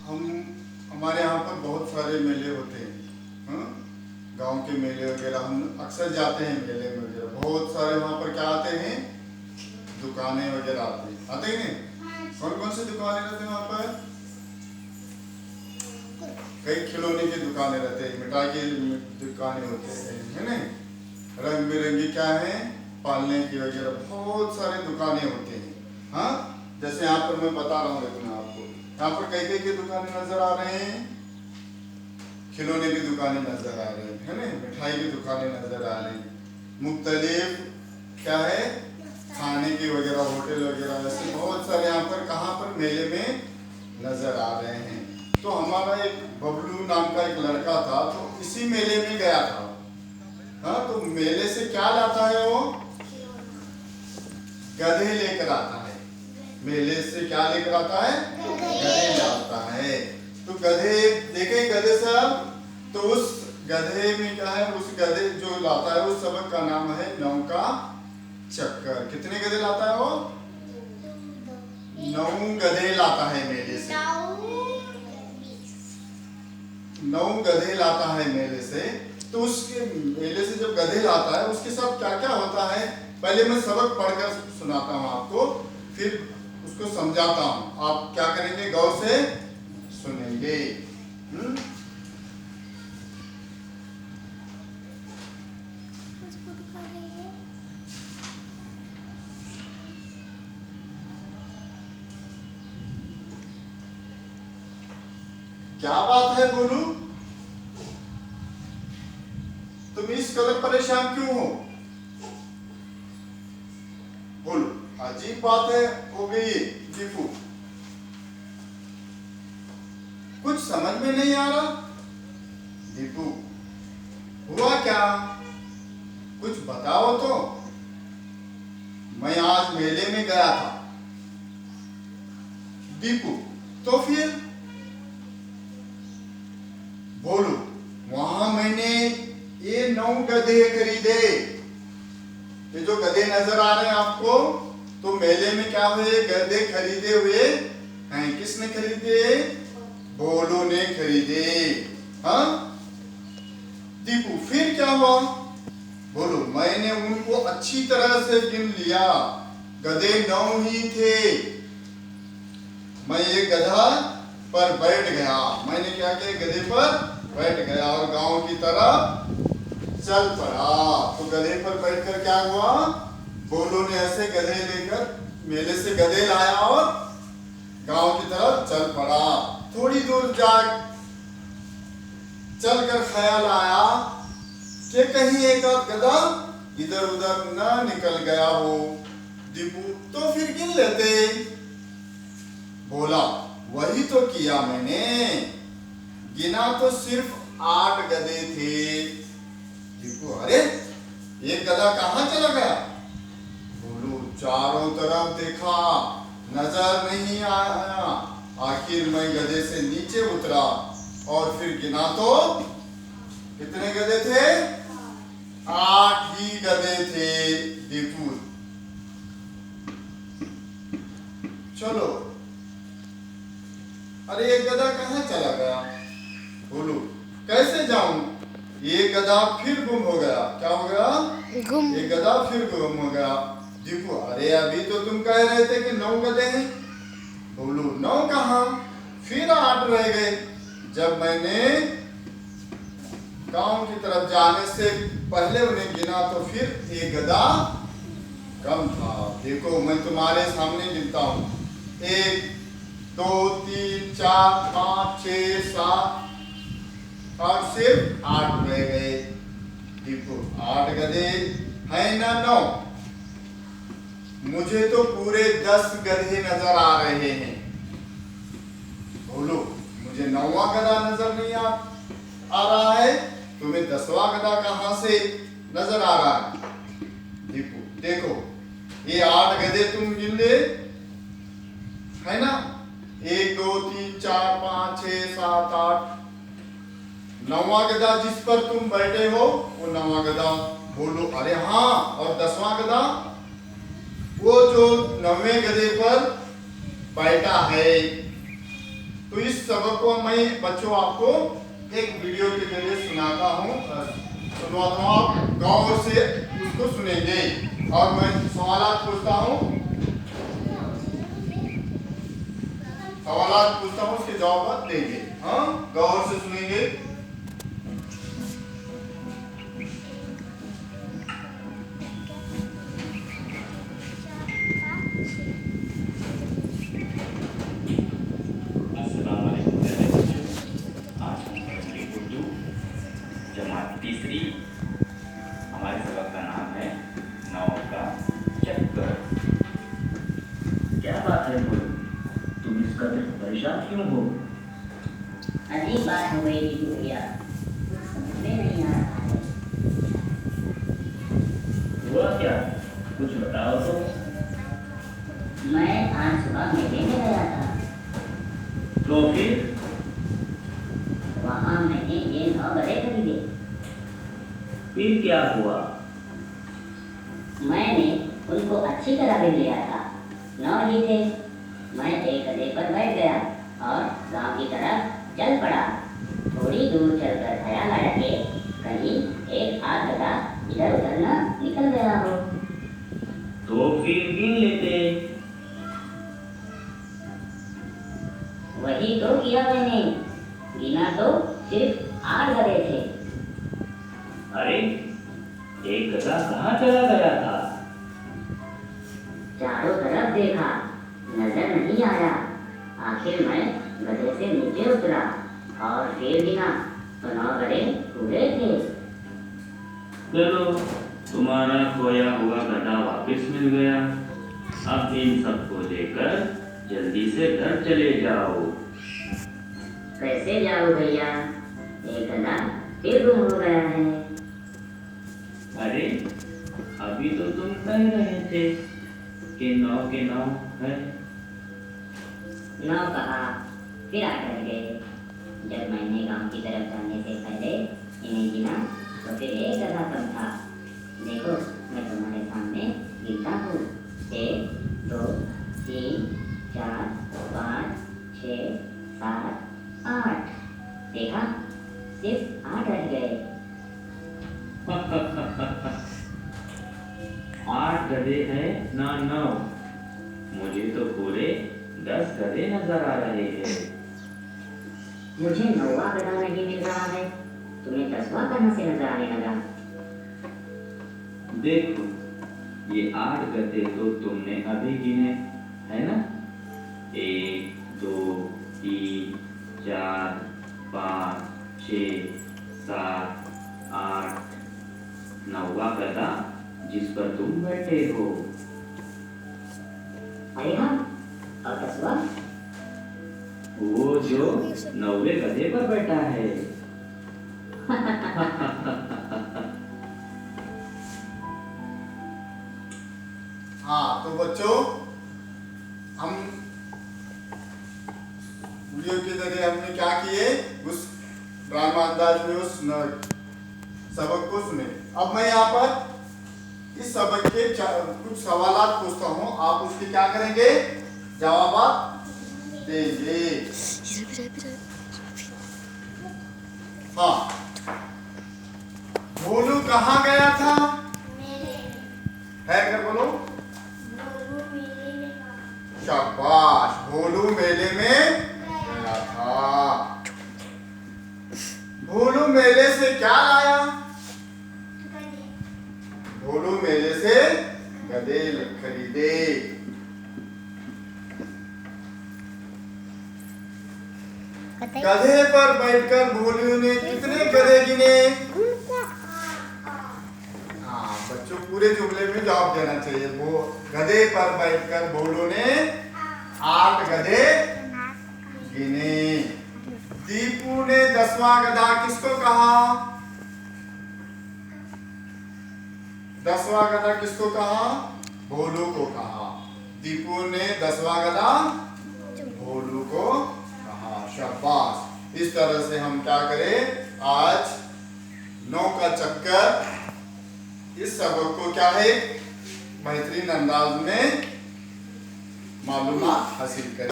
हम हमारे यहाँ पर बहुत सारे मेले होते हैं। हाँ, गांव के मेले वगैरह हम अक्सर जाते हैं मेले में वगैरह। बहुत सारे वहाँ पर क्या आते हैं, दुकानें वगैरह आते हैं नहीं? कौन कौन सी दुकानें रहते हैं वहाँ पर? कई खिलौने की दुकानें रहते हैं, मिठाई की दुकानें होते हैं, है ना? रंग बिरंगी क्या है, पालने की वगैरह बहुत सारे दुकानें होते हैं। हाँ, जैसे यहाँ पर मैं बता रहा हूँ देखो आपको, यहाँ पर कई कई की दुकानें नजर आ रहे हैं, खिलौने की दुकानें नजर आ रही है ना, मिठाई की दुकानें नजर आ रही, मुख्तलिफ क्या है, खाने की वगैरह होटल वगैरह, ऐसे बहुत सारे यहाँ पर कहाँ पर मेले में नजर आ रहे हैं। तो हमारा एक बबलू नाम का एक लड़का था, तो इसी मेले में गया था। हाँ, तो मेले से क्या लाता है वो? गधे लेकर आता है। मेले से क्या लेकर आता है? गधे लाता है। तो गधे देखे, गधे सब, तो उस गधे में क्या है, उस गधे जो लाता है उस सबक का नाम है नौका चक्कर। कितने गधे लाता है वो? 9 गधे लाता है मेले से। 9 गधे लाता है मेले से। तो उसके मेले से जब गधे लाता है उसके साथ क्या क्या होता है, पहले मैं सबक पढ़कर सुनाता हूँ आपको, फिर उसको समझाता हूँ। आप क्या करेंगे, गौर से सुनेंगे। क्या बात है बोलू, तुम इस कदर परेशान क्यों हो? बोलो, अजीब बात है हो गई दीपू, कुछ समझ में नहीं आ रहा। दीपू, हुआ क्या, कुछ बताओ तो। मैं आज मेले में गया था। दीपू, तो फिर? बोलो, वहां मैंने ये 9 गधे खरीदे। ये जो गधे नजर आ रहे हैं आपको, तो मेले में क्या हुए, गधे खरीदे हुए हैं। किसने खरीदे? भोलू ने खरीदे। हाँ दीपू, फिर क्या हुआ? बोलो, मैंने उनको अच्छी तरह से गिन लिया, गधे 9 ही थे। मैं एक गधा पर बैठ गया। मैंने क्या किया, गधे पर बैठ गया और गांव की तरफ चल पड़ा। तो गधे पर बैठकर क्या हुआ, बोलो ने ऐसे गधे लेकर मेले से गधे लाया और गांव की तरफ चल पड़ा। थोड़ी दूर जा चलकर ख्याल आया कि कहीं एक आध गधा इधर उधर ना निकल गया हो। दीपू, तो फिर गिन लेते। बोला, वही तो किया मैंने, गिना तो सिर्फ 8 गधे थे। दीपू, अरे एक गधा कहाँ चला गया? बोलो, चारों तरफ देखा, नजर नहीं आया। आखिर मैं गधे से नीचे उतरा और फिर गिना तो कितने गधे थे? 8 ही गधे थे। दीपू, चलो, अरे एक गधा कहाँ चला गया? बोलो, कैसे जाऊं? ये गधा फिर गुम हो गया। क्या हो गया? गुम। एक गधा फिर गुम हो गया। दीपू, अरे अभी तो तुम कह रहे थे कि 9 गधे हैं। बोलो, 9 कहाँ, फिर 8 रह गए। जब मैंने गांव की तरफ जाने से पहले उन्हें गिना तो फिर एक गधा कम था। देखो, मैं तुम्हारे सामने गिनता हूँ, 1 2 3 4 5 6 7 और सिर्फ 8 रह गए। देखो, 8 गधे हैं ना 9? मुझे तो पूरे 10 गधे नजर आ रहे हैं। बोलो, मुझे 9वां गधा नजर नहीं आ रहा है, तुम्हें 10वां गधा कहां से नजर आ रहा है? देखो देखो, ये 8 गधे तुम गिन ले, है ना? 1 2 3 4 5 6 7 8, 9वां गधा जिस पर तुम बैठे हो वो 9वां गधा। बोलो, अरे हाँ, और 10वां गधा? वो जो 9वें गधे पर बैठा है। तो इस सबक को मैं बच्चों आपको एक वीडियो के जरिए सुनाता हूँ, सुनवाता हूँ। आप गौर से उसको सुनेंगे और मैं सवालात पूछता हूँ, उसके जवाब देंगे। हाँ, गौर से सुनेंगे। जमात तीसरी। हमारे सबक का नाम है नाव का चक्कर। क्या बात है बोलो, तुम इस कदर परेशान क्यों हो? अजीब बात हो गई थी भैया, कुछ समझ में नहीं आ रहा है। हुआ क्या, कुछ बताओ तो। मैं आज सुबह मेले में गया था, तो फिर वहाँ मैंने ये 9 गधे खरीदे। फिर क्या हुआ? मैंने उनको अच्छी तरह देख लिया था, 9 ही थे। मैं एक गधे पर बैठ गया और गांव की तरफ चल पड़ा। थोड़ी दूर चलकर ख्याल आया कि कहीं एक आध गधा इधर उधर न निकल गया हो। तो फिर गिन लेते। वही तो किया मैंने, गिना तो सिर्फ 8 गधे थे। अरे, एक गधा कहाँ चला गया था? चारों तरफ देखा, नजर नहीं आया। आखिर मैं गधे से नीचे उतरा और फिर गिना तो 9 गधे पूरे थे। चलो, तुम्हारा खोया हुआ गधा वापस मिल गया। अब इन सबको लेकर जल्दी से घर चले जाओ। कैसे जाऊं भैया, एक गधा फिर गुम हो गया है। अरे, अभी तो तुम कह रहे थे कि 9 के 9 है। 9 कहा, फिर 8 रह गए। जब मैंने गांव की तरफ जाने से पहले इन्हें गिना तो फिर एक गधा कम था। देखो, मैं तुम्हारे सामने गिनता हूँ, 1 2 3 4 5 6 7 8। देखा, सिर्फ 8 रह गए। 8 गधे हैं ना 9? मुझे तो पूरे 10 गधे नजर आ रहे हैं। मुझे 9वां गधा नहीं मिल रहा है, तुम्हें 10वां कहाँ से नजर आने लगा? देखो, ये 8 गधे तो तुमने अभी गिने, है ना? 1 2 3 4 5 6 7 8। 9वां गधा जिस पर तुम बैठे हो। अरे हाँ, और 10वां? वो जो 9वें गधे पर बैठा है। हाँ, तो बच्चों, हम वीडियो के जरिए हमने क्या किए, उस ड्रामा अंदाज में उस सबक को सुने। अब मैं यहाँ पर इस सबक के कुछ सवालात पूछता हूँ, आप उसके क्या करेंगे, जवाब देंगे। हाँ, भोलू कहाँ गया था? है कर बोलो। शाबाश, भोलू मेले में गया था। भोलू मेले से क्या लाया? भोलू मेले से गधे खरीदे। गधे पर बैठकर भोलू ने कितने गधे गिने? हाँ, बच्चों पूरे जुमले में जवाब देना चाहिए। वो गधे पर बैठकर भोलू ने 8 गधे गिने। दीपू ने 10वां गधा किसको कहा? 10वां गधा किसको कहा? भोलू को कहा। दीपू ने 10वां गधा भोलू को कहा। शाबाश। इस तरह से हम क्या करें, आज 9 का चक्कर, इस सबक को क्या है, बेहतरीन अंदाज में मालूमात हासिल करें।